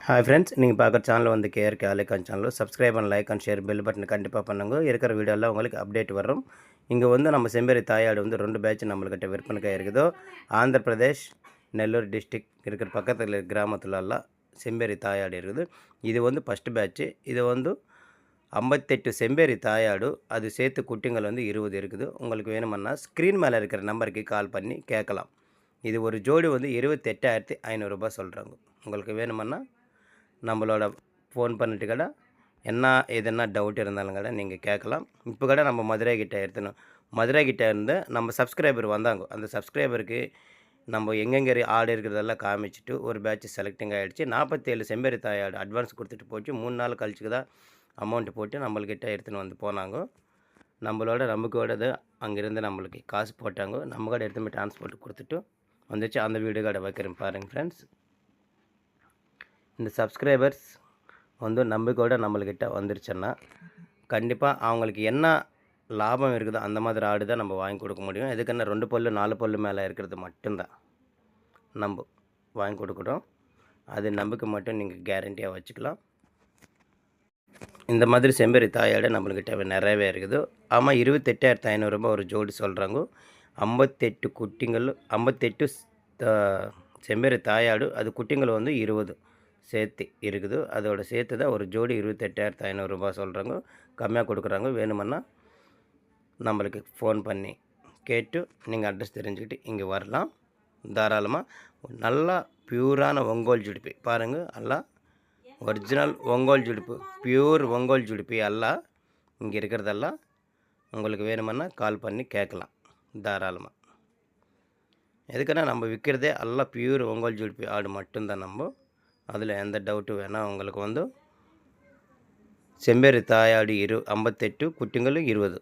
Hi friends, நீங்கள் பார்க்குற channel வந்து KRK Alikhan channel. Subscribe and like and share bell button கண்டிப்பாக பண்ணுங்க. இருக்கிற வீடியோலாம் உங்களுக்கு அப்டேட் வரும். இங்கே வந்து நம்ம செம்பேரி தாயாடு வந்து 2 பேட்ச் நம்மள்கிட்ட விற்பனைக்காக இருக்குதோ. ஆந்திர பிரதேஷ், நெல்லூர் டிஸ்ட்ரிக் இருக்கிற பக்கத்தில் கிராமத்துலலாம் செம்பேரி தாயாடு இருக்குது. இது வந்து ஃபஸ்ட்டு பேட்ச்சு. இது வந்து 58 செம்பேரி தாயாடு, அது சேர்த்து குட்டிங்கள் வந்து 20 இருக்குது. உங்களுக்கு வேணுமன்னா ஸ்க்ரீன் மேலே இருக்கிற நம்பருக்கு கால் பண்ணி கேட்கலாம். இது ஒரு ஜோடி வந்து 28,500 ரூபாய் சொல்கிறாங்க. உங்களுக்கு வேணுமன்னா நம்மளோட ஃபோன் பண்ணிட்டு கூட என்ன எதுனா டவுட் இருந்தாலும் கூட நீங்கள் கேட்கலாம். இப்போ கூட நம்ம மதுரை கிட்ட எடுத்துனோம். மதுரை கிட்ட இருந்து நம்ம சப்ஸ்கிரைபர் வந்தாங்க. அந்த சப்ஸ்கிரைபருக்கு நம்ம எங்கெங்கே ஆடு இருக்கிறதெல்லாம் காமிச்சிட்டு ஒரு பேட்ச் செலக்டிங் ஆகிடுச்சு. 47 செம்பேரி தாய் ஆடு அட்வான்ஸ் கொடுத்துட்டு போச்சு. 3 நாள் கழிச்சு தான் அமௌண்ட் போட்டு நம்மள்கிட்ட எடுத்துன்னு வந்து போனாங்க. நம்மளோட நம்பிக்கையோட அங்கேருந்து நம்மளுக்கு காசு போட்டாங்க. நம்ம கூட எடுத்துன்னு போய் டிரான்ஸ்போர்ட் கொடுத்துட்டு வந்துச்சு. அந்த வீடியோ கடை வைக்கிறேன் பாருங்கள் ஃப்ரெண்ட்ஸ். இந்த சப்ஸ்கிரைபர்ஸ் வந்து நம்பிக்கையோடு நம்மள்கிட்ட வந்துருச்சுன்னா கண்டிப்பாக அவங்களுக்கு என்ன லாபம் இருக்குதோ அந்த மாதிரி ஆடு தான் நம்ம வாங்கி கொடுக்க முடியும். எதுக்குன்னா 2 பல்லு 4 பல்லு மேலே இருக்கிறது மட்டும்தான் நம்ம வாங்கி கொடுக்குறோம். அது நம்பிக்கை மட்டும் நீங்கள் கேரண்டியாக வச்சுக்கலாம். இந்த மாதிரி செம்பேரி தாயாடு நம்மள்கிட்ட நிறையவே இருக்குது. ஆமாம், 28,500 ரூபாய் ஒரு ஜோடி சொல்கிறாங்க. 58 குட்டிங்கள், 58 செம்பேரி தாயாடு, அது குட்டிங்கள் வந்து 20 சேர்த்து இருக்குது. அதோட சேர்த்து தான் ஒரு ஜோடி 28,500 ரூபாய் சொல்கிறாங்க. கம்மியாக கொடுக்குறாங்க. வேணுமன்னா நம்மளுக்கு ஃபோன் பண்ணி கேட்டு நீங்கள் அட்ரஸ் தெரிஞ்சுக்கிட்டு இங்கே வரலாம். தாராளமாக நல்லா பியூரான ஒங்கோல் ஜுடிப்பி பாருங்கள். எல்லாம் ஒரிஜினல் ஒங்கோல் ஜுடிப்பு, பியூர் ஒங்கோல் ஜுடிப்பி எல்லாம் இங்கே இருக்கிறதெல்லாம் உங்களுக்கு வேணுமன்னா கால் பண்ணி கேட்கலாம் தாராளமாக. எதுக்குன்னா நம்ம விற்கிறதே எல்லாம் பியூர் ஒங்கோல் ஜுடிப்பி ஆடு மட்டும்தான். நம்ம அதில் எந்த டவுட்டு வேணால் உங்களுக்கு வந்து செம்பேரி தாயாடு 58 குட்டிங்களும் 20.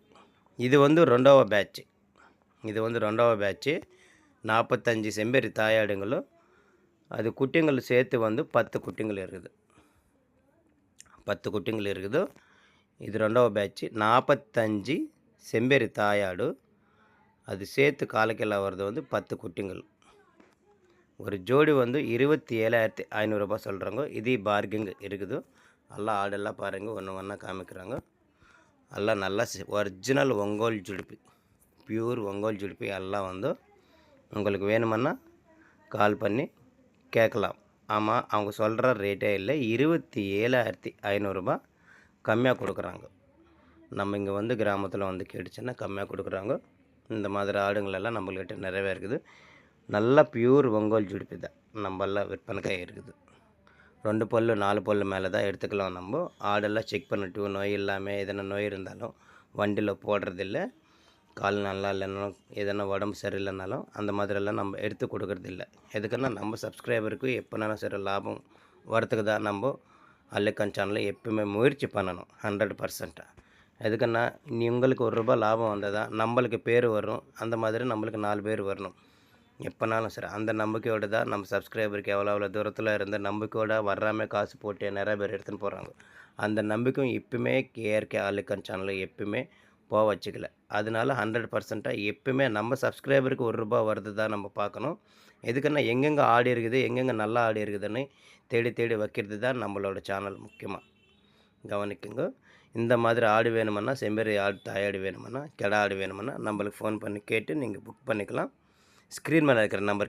இது வந்து 2வது பேட்ச்சு. இது வந்து 2வது பேட்ச்சு. 45 செம்பேரி தாயாடுங்களும் அது குட்டிங்கள் சேர்த்து வந்து 10 குட்டிங்கள் இருக்குது. 10 குட்டிங்கள் இருக்குது. இது 2வது பேட்ச்சு. 45 செம்பேரி தாயாடு, அது சேர்த்து காலைக்கெல்லாம் வர்றது வந்து 10 குட்டிங்கள். ஒரு ஜோடி வந்து 27,500 ரூபாய் சொல்கிறாங்க. இது பார்கிங் இருக்குது. எல்லாம் ஆடெல்லாம் பாருங்கள், ஒன்று ஒன்றா காமிக்கிறாங்க. எல்லாம் நல்லா ஒரிஜினல் ஒங்கோல் ஜுடிப்பி, பியூர் ஒங்கோல் ஜுடிப்பி எல்லாம் வந்து உங்களுக்கு வேணுமன்னா கால் பண்ணி கேட்கலாம். ஆமாம், அவங்க சொல்கிற ரேட்டே இல்லை. 27,500 ரூபாய் கம்மியாக கொடுக்குறாங்க. நம்ம இங்கே வந்து கிராமத்தில் வந்து கேட்டுச்சுன்னா கம்மியாக கொடுக்குறாங்க. இந்த மாதிரி ஆடுங்களெல்லாம் நம்மள்கிட்ட நிறையவே இருக்குது. நல்லா பியூர் ஒங்கோல் ஜுடிப்பி தான் நம்மெல்லாம் விற்பனைக்காக இருக்குது. 2 பல்லு 4 பல்லு மேலே தான் எடுத்துக்கலாம். நம்ம ஆடெல்லாம் செக் பண்ணிட்டு நோய் இல்லாமல் எதனா நோய் இருந்தாலும் வண்டியில் போடுறதில்ல. கால் நல்லா இல்லைனாலும் எதனா உடம்பு சரியில்லைனாலும் அந்த மாதிரியெல்லாம் நம்ம எடுத்து கொடுக்குறதில்ல. எதுக்குன்னா நம்ம சப்ஸ்கிரைபருக்கு எப்போனாலும் சரி லாபம் வரத்துக்கு தான் நம்ம ஆலிகான் சேனலில் எப்பவுமே முயற்சி பண்ணணும் 100%. எதுக்குன்னா உங்களுக்கு ₹1 லாபம் வந்தால் தான் நம்மளுக்கு பேர் வரும். அந்த மாதிரி நம்மளுக்கு 4 பேர் வரணும் எப்போனாலும் சரி. அந்த நம்பிக்கையோடு தான் நம்ம சப்ஸ்கிரைபருக்கு எவ்வளோ தூரத்தில் இருந்து நம்பிக்கையோடு வராமல் காசு போட்டு நிறைய பேர் எடுத்துன்னு போகிறாங்க. அந்த நம்பிக்கையும் எப்பவுமே கேஆர்கே ஆலிகான் சேனலில் எப்பவுமே போக வச்சுக்கல. அதனால 100% எப்பவுமே நம்ம சப்ஸ்கிரைபருக்கு ₹1 வருது தான் நம்ம பார்க்கணும். எதுக்குன்னா எங்கெங்கே ஆடு இருக்குது, எங்கெங்கே நல்லா ஆடு இருக்குதுன்னு தேடி தேடி வைக்கிறது தான் நம்மளோட சேனல். முக்கியமாக கவனிக்குங்க. இந்த மாதிரி ஆடு வேணுமன்னா, செம்பேரி ஆடு தாயாடு வேணுமன்னா, கெடா ஆடு வேணுமன்னா நம்மளுக்கு ஃபோன் பண்ணி கேட்டு நீங்கள் புக் பண்ணிக்கலாம். ஸ்க்ரீன் மேலே இருக்கிற நம்பர்